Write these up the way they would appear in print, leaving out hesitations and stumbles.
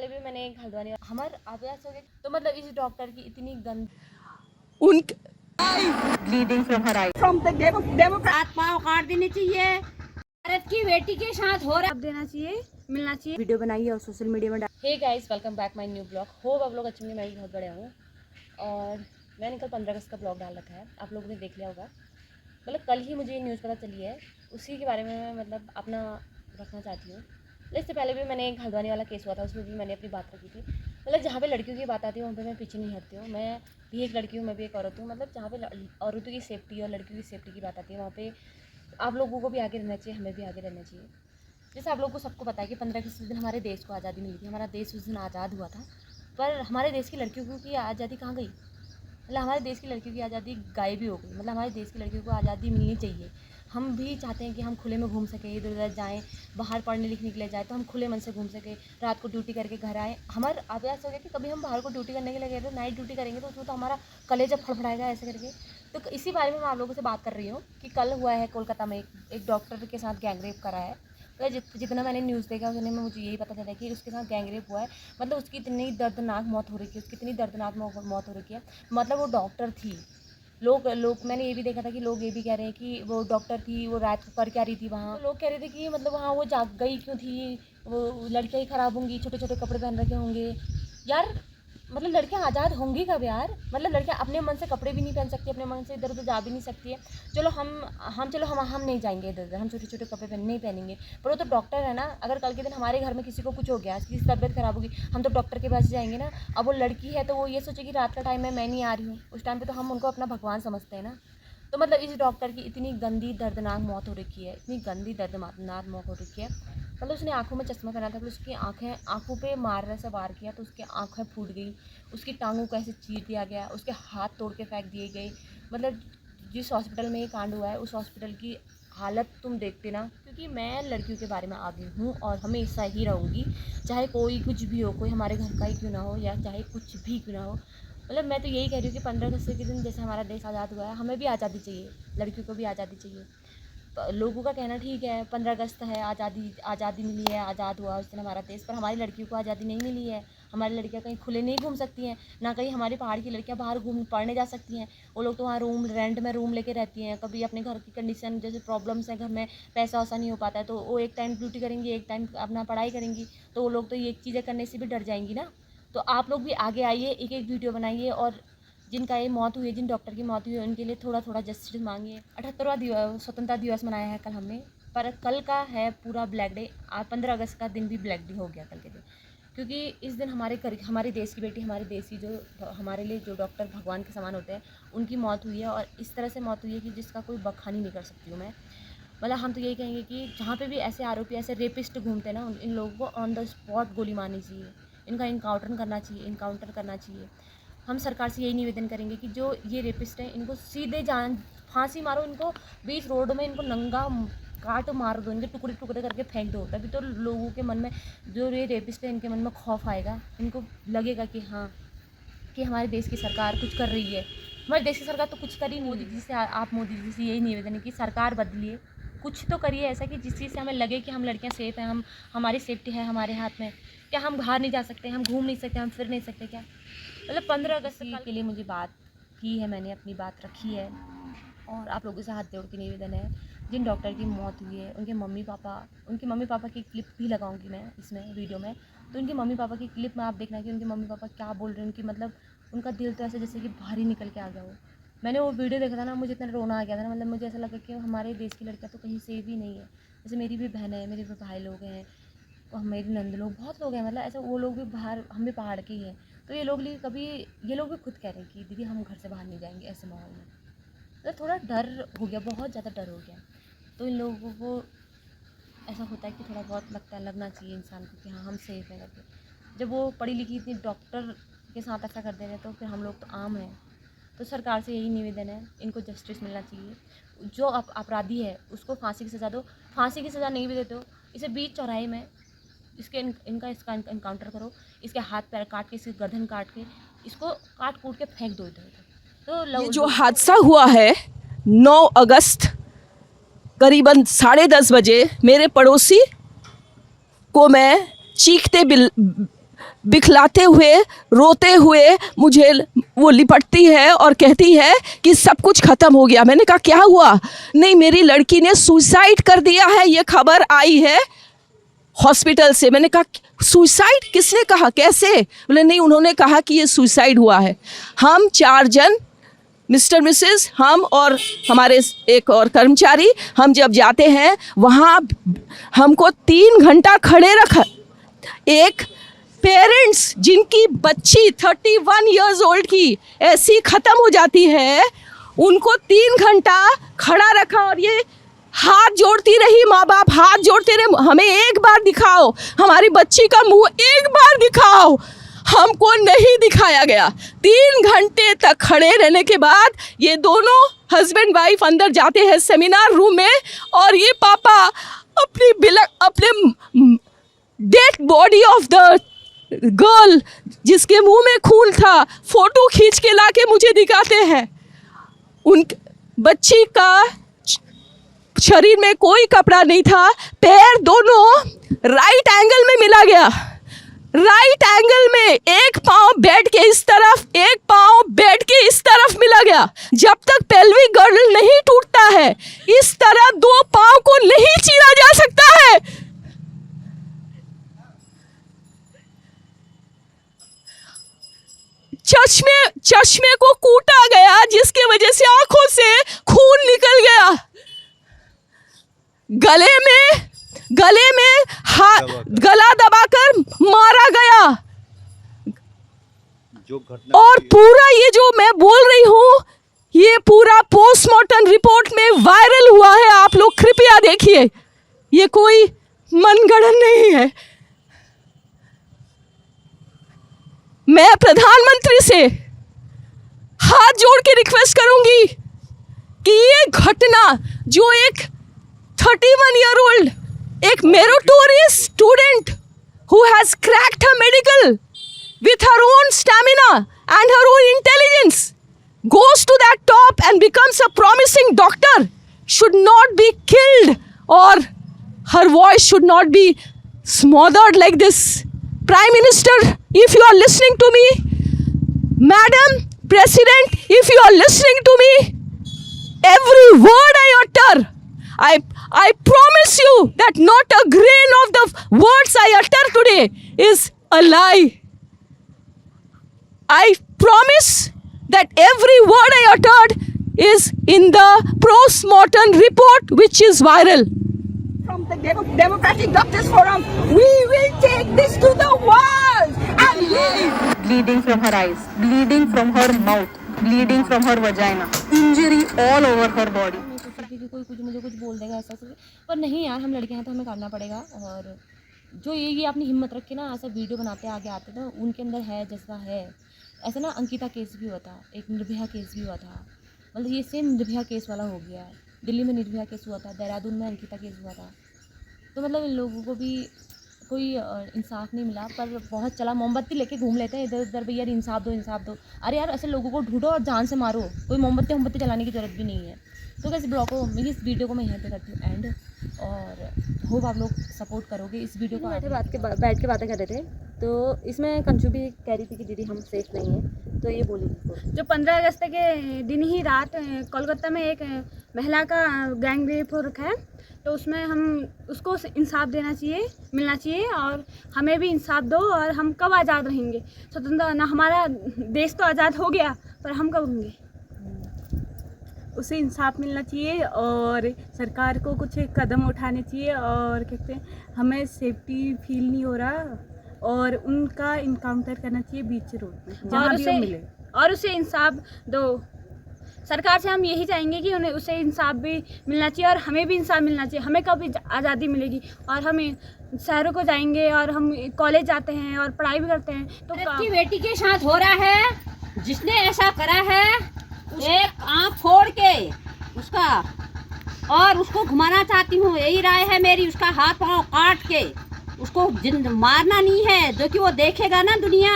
पहले भी मैंने एक हल्द्वानी हमारे अभ्यास हो गया तो मतलब इस डॉक्टर की इतनी गंद उन bleeding from her I from the Democrat हाथ पाँव काट देने चाहिए। भारत की बेटी के साथ हो रहा है, देना चाहिए, मिलना चाहिए। वीडियो बनाइए और सोशल मीडिया में hey guys, welcome back my new blog. Hope आप लोग अच्छे होंगे। मैं भी बहुत बढ़िया हूँ और मैंने कल 15 अगस्त का ब्लॉग डाल रखा है, आप लोगों ने देख लिया होगा। मतलब कल ही मुझे ये न्यूज़ पता चली है, उसी के बारे में मैं मतलब अपना रखना चाहती हूँ। इससे पहले भी मैंने एक हल्द्वानी वाला केस हुआ था, उसमें भी मैंने अपनी बात रखी थी। मतलब जहाँ पे लड़कियों की बात आती है वहाँ पे मैं पीछे नहीं हटती हूँ। मैं भी एक लड़की हूँ, मैं भी एक औरत हूँ। मतलब जहाँ पे औरतों की सेफ्टी और लड़कियों की सेफ्टी की बात आती है वहाँ पे आप लोगों को भी आगे रहना चाहिए, हमें भी आगे रहना चाहिए। जैसे आप लोगों को सबको पता है कि 15 अगस्त के दिन हमारे देश को आज़ादी मिली थी, हमारा देश उस दिन आज़ाद हुआ था। पर हमारे देश की लड़कियों की आज़ादी कहाँ गई? मतलब हमारे देश की लड़कियों की आज़ादी गायब ही हो गई। मतलब हमारे देश की लड़कियों को आज़ादी मिलनी चाहिए। हम भी चाहते हैं कि हम खुले में घूम सकें, इधर उधर जाएँ, बाहर पढ़ने लिखने के लिए जाए तो हम खुले मन से घूम सकें, रात को ड्यूटी करके घर आएँ। हमारा अभ्यास हो गया कि कभी हम बाहर को ड्यूटी करने के लिए गए तो नाइट ड्यूटी करेंगे तो उसमें तो हमारा कलेजा फड़फड़ाएगा ऐसे करके। तो इसी बारे में मैं आप लोगों से बात कर रही हूँ कि कल हुआ है कोलकाता में एक डॉक्टर के साथ गैंगरेप करा है। तो जितना मैंने न्यूज़ देखा उतने में मुझे यही पता चला कि उसके साथ गैंगरेप हुआ है। मतलब उसकी इतनी दर्दनाक मौत हो रही है, उसकी इतनी दर्दनाक मौत हो रही है। मतलब वो डॉक्टर थी। लोग मैंने ये भी देखा था कि लोग ये भी कह रहे हैं कि वो डॉक्टर थी, वो रात को कर क्या रही थी वहाँ। तो लोग कह रहे थे कि मतलब वहाँ वो जाग गई क्यों थी, वो लड़कियाँ ही ख़राब होंगी, छोटे छोटे कपड़े पहन रखे होंगे। यार मतलब लड़कियाँ आज़ाद होंगी कब यार? मतलब लड़कियाँ अपने मन से कपड़े भी नहीं पहन सकती, अपने मन से इधर उधर जा भी नहीं सकती है। चलो हम नहीं जाएंगे इधर उधर, हम छोटे छोटे कपड़े नहीं पहनेंगे। पर वो तो डॉक्टर है ना। अगर कल के दिन हमारे घर में किसी को कुछ हो गया, किसी की तबीयत ख़राब होगी, हम तो डॉक्टर के पास जाएंगे ना। अब वो लड़की है तो वो ये सोचेगी रात का टाइम है, मैं नहीं आ रही हूँ। उस टाइम पर तो हम उनको अपना भगवान समझते हैं ना। तो मतलब इस डॉक्टर की इतनी गंदी दर्दनाक मौत हो रखी है, इतनी गंदी दर्दनाक मौत हो रखी है। मतलब उसने आँखों में चश्मा पहना था, फिर उसकी आँखों पे मारने से वार किया तो उसकी आँखें फूट गई, उसकी टांगों को ऐसे चीर दिया गया, उसके हाथ तोड़ के फेंक दिए गए। मतलब जिस हॉस्पिटल में ये कांड हुआ है उस हॉस्पिटल की हालत तुम देखते ना। क्योंकि मैं लड़कियों के बारे में आगे हूँ और हमेशा ही रहूँगी, चाहे कोई कुछ भी हो, कोई हमारे घर का ही क्यों ना हो या चाहे कुछ भी क्यों ना हो। मतलब मैं तो यही कह रही हूँ कि 15 अगस्त के दिन जैसे हमारा देश आज़ाद हुआ है, हमें भी आज़ादी चाहिए, लड़कियों को भी आज़ादी चाहिए। लोगों का कहना ठीक है, 15 अगस्त है, आज़ादी मिली है, आज़ाद हुआ उस दिन हमारा देश, पर हमारी लड़कियों को आज़ादी नहीं मिली है। हमारी लड़कियां कहीं खुले नहीं घूम सकती हैं, ना कहीं हमारे पहाड़ की लड़कियां बाहर घूम पढ़ने जा सकती हैं। वो लोग तो वहाँ रेंट में रूम लेके रहती हैं। कभी अपने घर की कंडीशन जैसे प्रॉब्लम्स हैं, घर में पैसा वैसा नहीं हो पाता है तो वो एक टाइम ड्यूटी करेंगी, एक टाइम अपना पढ़ाई करेंगी। तो वो लोग तो ये चीज़ें करने से भी डर जाएंगी ना। तो आप लोग भी आगे आइए, एक एक वीडियो बनाइए और जिनका ये मौत हुई है, जिन डॉक्टर की मौत हुई है, उनके लिए थोड़ा थोड़ा जस्टिस मांगिए। 78वां स्वतंत्रता दिवस मनाया है कल हमने, पर कल का है पूरा ब्लैक डे। 15 अगस्त का दिन भी ब्लैक डे हो गया कल के दिन, क्योंकि इस दिन हमारे देश की बेटी, हमारे देश की जो हमारे लिए जो डॉक्टर भगवान के समान होते हैं, उनकी मौत हुई है। और इस तरह से मौत हुई है कि जिसका कोई बखानी नहीं कर सकती हूँ मैं। मतलब हम तो यही कहेंगे कि जहाँ पे भी ऐसे आरोपी, ऐसे रेपिस्ट घूमते हैं ना, इन लोगों को ऑन द स्पॉट गोली मारनी चाहिए, इनका इनकाउंटर करना चाहिए। हम सरकार से यही निवेदन करेंगे कि जो ये रेपिस्ट हैं इनको सीधे जान फांसी मारो, इनको बीच रोड में इनको नंगा काट मार दो, इनके टुकड़े टुकड़े करके फेंक दो। तभी तो लोगों के मन में, जो ये रेपिस्ट है, इनके मन में खौफ आएगा। इनको लगेगा कि हाँ, कि हमारे देश की सरकार कुछ कर रही है। हमारे देश की सरकार तो कुछ कर ही नहीं। मोदी जी से आप मोदी जी से यही निवेदन है कि सरकार बदलिए, कुछ तो करिए ऐसा कि जिस चीज़ से हमें लगे कि हम लड़कियां सेफ़ हैं, हमारी सेफ्टी है हमारे हाथ में। क्या हम बाहर नहीं जा सकते, हम घूम नहीं सकते, हम फिर नहीं सकते क्या? मतलब 15 अगस्त के लिए मुझे बात की है, मैंने अपनी बात रखी है। और आप लोगों से हाथ जोड़ के निवेदन है, जिन डॉक्टर की मौत हुई है उनके मम्मी पापा की क्लिप भी लगाऊंगी मैं इसमें वीडियो में। तो उनके मम्मी पापा की क्लिप में आप देखना कि उनके मम्मी पापा क्या बोल रहे हैं। उनकी मतलब उनका दिल तो ऐसे जैसे कि भारी निकल के आ गया हो। मैंने वो वीडियो देखा था ना, मुझे इतना रोना आ गया था ना। मतलब मुझे ऐसा लगा कि हमारे देश की लड़कियाँ तो कहीं सेफ ही नहीं है। जैसे मेरी भी बहन है, मेरे भी भाई लोग हैं और मेरी नंद लोग, बहुत लोग हैं। मतलब ऐसे वो लोग भी बाहर, हम भी पहाड़ के ही हैं। तो ये लोग भी खुद कह रहे हैं कि दीदी हम घर से बाहर नहीं जाएंगे ऐसे माहौल में। तो थोड़ा डर हो गया, बहुत ज़्यादा डर हो गया। तो इन लोगों को ऐसा होता है कि थोड़ा बहुत लगना चाहिए इंसान को कि हाँ हम सेफ हैं करके। जब वो पढ़ी लिखी इतनी डॉक्टर के साथ ऐसा कर दे रहे तो फिर हम लोग तो आम हैं। तो सरकार से यही निवेदन है, इनको जस्टिस मिलना चाहिए। जो अपराधी है उसको फांसी की सज़ा दो। फांसी की सज़ा नहीं भी देते हो, इसे बीच चौराहे में इसका इनकाउंटर करो, इसके हाथ पैर काट के, इसकी गर्दन काट के, इसको काट कूट के फेंक दो इधर उधर। ये जो हादसा हुआ है 9 अगस्त करीबन 10:30 बजे, मेरे पड़ोसी को मैं चीखते बिखलाते हुए, रोते हुए मुझे वो लिपटती है और कहती है कि सब कुछ ख़त्म हो गया। मैंने कहा क्या हुआ? नहीं, मेरी लड़की ने सुसाइड कर दिया है, ये खबर आई है हॉस्पिटल से। मैंने कहा सुसाइड? किसने कहा, कैसे? बोले नहीं, उन्होंने कहा कि ये सुसाइड हुआ है। हम 4 जन, मिस्टर मिसेस, हम और हमारे एक और कर्मचारी, हम जब जाते हैं वहाँ हमको 3 घंटा खड़े रखा। एक पेरेंट्स जिनकी बच्ची 31 इयर्स ओल्ड की ऐसी ख़त्म हो जाती है, उनको 3 घंटा खड़ा रखा और ये हाथ जोड़ती रही। माँ बाप हाथ जोड़ते रहे, हमें एक बार दिखाओ, हमारी बच्ची का मुंह एक बार दिखाओ। हमको नहीं दिखाया गया। 3 घंटे तक खड़े रहने के बाद ये दोनों हस्बैंड वाइफ अंदर जाते हैं सेमिनार रूम में और ये पापा अपने dead body of the girl जिसके मुंह में खून था फोटो खींच के लाके मुझे दिखाते हैं। उन बच्ची का शरीर में कोई कपड़ा नहीं था, पैर दोनों राइट एंगल में मिला गया। राइट एंगल में एक पाँव बेड के इस तरफ, एक पाँव बेड के इस तरफ मिला गया। जब तक पेल्विक गर्डल नहीं टूटता है, इस तरह 2 पाँव को नहीं चीरा जा सकता है। चश्मे को कूटा गया, जिसके वजह से आंखों से खून निकल गया। गले में हाथ, गला दबाकर मारा गया। और पूरा ये जो मैं बोल रही हूँ, ये पूरा पोस्टमार्टम रिपोर्ट में वायरल हुआ है। आप लोग कृपया देखिए, ये कोई मनगढ़ंत नहीं है। मैं प्रधानमंत्री से हाथ जोड़ के रिक्वेस्ट करूंगी कि ये घटना जो एक 31 ईयर ओल्ड, एक meritorious student who has cracked her medical with her own stamina and her own intelligence, goes to that top and becomes a promising doctor, should not be killed, or her voice should not be smothered like this. Prime Minister, if you are listening to me, Madam President, if you are listening to me, every word I utter, I promise you that not a grain of the words I utter today is a lie. I promise that every word I uttered is in the post-mortem report which is viral. From the Democratic Doctors Forum, we will take this to the world and leave. Bleeding from her eyes, bleeding from her mouth, bleeding from her vagina, injury all over her body. कि कोई मुझे कुछ बोल देगा ऐसा कुछ, पर नहीं यार, हम लड़के हैं तो हमें करना पड़ेगा। और जो ये अपनी हिम्मत रख के ना ऐसा वीडियो बनाते आगे आते ना, उनके अंदर है जज्बा है। ऐसा ना अंकिता केस भी हुआ था, एक निर्भया केस भी हुआ था, मतलब ये सेम निर्भया केस वाला हो गया है। दिल्ली में निर्भया केस हुआ था, देहरादून में अंकिता केस हुआ था। तो मतलब इन लोगों को भी कोई इंसाफ नहीं मिला। पर बहुत चला, मोमबत्ती लेके घूम लेते हैं इधर उधर, भैया इंसाफ दो इंसाफ दो। अरे यार, ऐसे लोगों को ढूंढो और जान से मारो, कोई मोमबत्ती जलाने की जरूरत भी नहीं है। तो कैसे ब्लॉग को, इस वीडियो को मैं यहाँ पे करती हूँ एंड, और होप आप लोग सपोर्ट करोगे इस वीडियो को। बैठ के बातें कर रहे थे, तो इसमें कंचू भी कह रही थी कि दीदी हम सेफ नहीं हैं, तो ये बोली जो 15 अगस्त के दिन ही रात कोलकाता में एक महिला का गैंग रेप हो रखा है, तो उसमें हम उसको इंसाफ देना चाहिए, मिलना चाहिए, और हमें भी इंसाफ दो। और हम कब आज़ाद रहेंगे? स्वतंत्र ना, हमारा देश तो आज़ाद हो गया, पर हम कब होंगे? उसे इंसाफ मिलना चाहिए और सरकार को कुछ कदम उठाने चाहिए। और कहते हैं हमें सेफ्टी फील नहीं हो रहा, और उनका इनकाउंटर करना चाहिए बीच रोड में जहाँ भी वो मिले, और उसे इंसाफ दो। सरकार से हम यही चाहेंगे कि उन्हें उसे इंसाफ भी मिलना चाहिए और हमें भी इंसाफ मिलना चाहिए। हमें कब आज़ादी मिलेगी? और हम शहरों को जाएंगे और हम कॉलेज जाते हैं और पढ़ाई भी करते हैं, तो की बेटी के साथ हो रहा है। जिसने ऐसा करा है, एक आँख फोड़ के उसका, और उसको घुमाना चाहती हूँ, यही राय है मेरी। उसका हाथ पाँव काट के उसको मारना नहीं है, जो कि वो देखेगा ना दुनिया।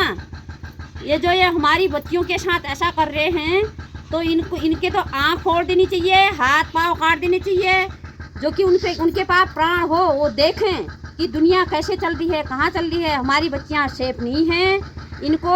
ये हमारी बच्चियों के साथ ऐसा कर रहे हैं, तो इनके तो आँख फोड़ देनी चाहिए, हाथ पाँव काट देने चाहिए, जो कि उनके पास प्राण हो, वो देखें। कि दुनिया कैसे चल रही है, कहाँ चल रही है। हमारी बच्चियाँ सेफ नहीं हैं, इनको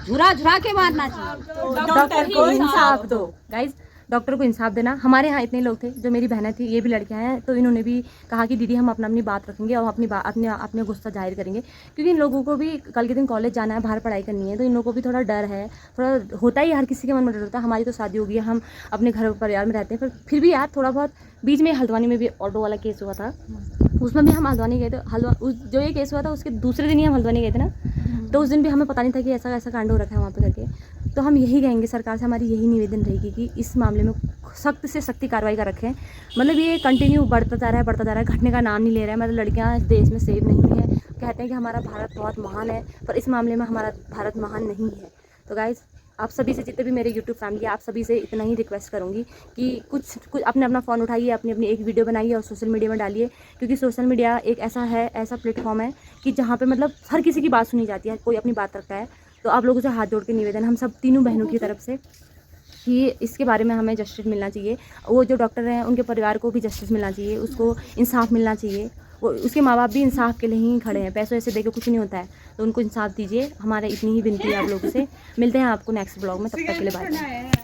झुरा झुरा के मारना चाहिए। डॉक्टर को इंसाफ दो गाइज, डॉक्टर को इंसाफ देना। हमारे यहाँ इतने लोग थे, जो मेरी बहनें थी, ये भी लड़कियाँ हैं, तो इन्होंने भी कहा कि दीदी हम अपनी बात रखेंगे और अपने गुस्सा जाहिर करेंगे, क्योंकि इन लोगों को भी कल के दिन कॉलेज जाना है, बाहर पढ़ाई करनी है, तो इन लोगों को भी थोड़ा डर है, थोड़ा होता ही हर किसी के मन में डर होता है। हमारी तो शादी हो गई है, हम अपने घर परिवार में रहते हैं, फिर भी यार थोड़ा बहुत बीच में हल्द्वानी में भी ऑटो वाला केस हुआ था, उसमें भी हम हल्द्वानी गए थे। जो ये केस हुआ था उसके दूसरे दिन ही हम हल्द्वानी गए थे ना, तो उस दिन भी हमें पता नहीं था कि ऐसा ऐसा कांड हो रखा है वहाँ पे करके। तो हम यही कहेंगे सरकार से, हमारी यही निवेदन रहेगी कि इस मामले में सख्त से सख्ती कार्रवाई का रखें। मतलब ये कंटिन्यू बढ़ता जा रहा है, घटने का नाम नहीं ले रहा है। मतलब लड़कियाँ इस देश में सेफ नहीं है, कहते हैं कि हमारा भारत बहुत महान है, पर इस मामले में हमारा भारत महान नहीं है। तो गाइज़, आप सभी से, जितने भी मेरे यूट्यूब फैमिली, आप सभी से इतना ही रिक्वेस्ट करूँगी कि कुछ अपना फ़ोन उठाइए, अपनी एक वीडियो बनाइए और सोशल मीडिया में डालिए, क्योंकि सोशल मीडिया एक ऐसा प्लेटफॉर्म है कि जहाँ पे मतलब हर किसी की बात सुनी जाती है, कोई अपनी बात रखता है। तो आप लोगों से हाथ जोड़ के निवेदन, हम सब तीनों बहनों की तरफ से, कि इसके बारे में हमें जस्टिस मिलना चाहिए। वो जो डॉक्टर हैं उनके परिवार को भी जस्टिस मिलना चाहिए, उसको इंसाफ मिलना चाहिए। वो उसके माँ बाप भी इंसाफ के लिए ही खड़े हैं, पैसों ऐसे देकर कुछ नहीं होता है, तो उनको इंसाफ दीजिए। हमारे इतनी ही विनती है आप लोगों से। मिलते हैं आपको नेक्स्ट ब्लॉग में, तब तक के लिए बाय।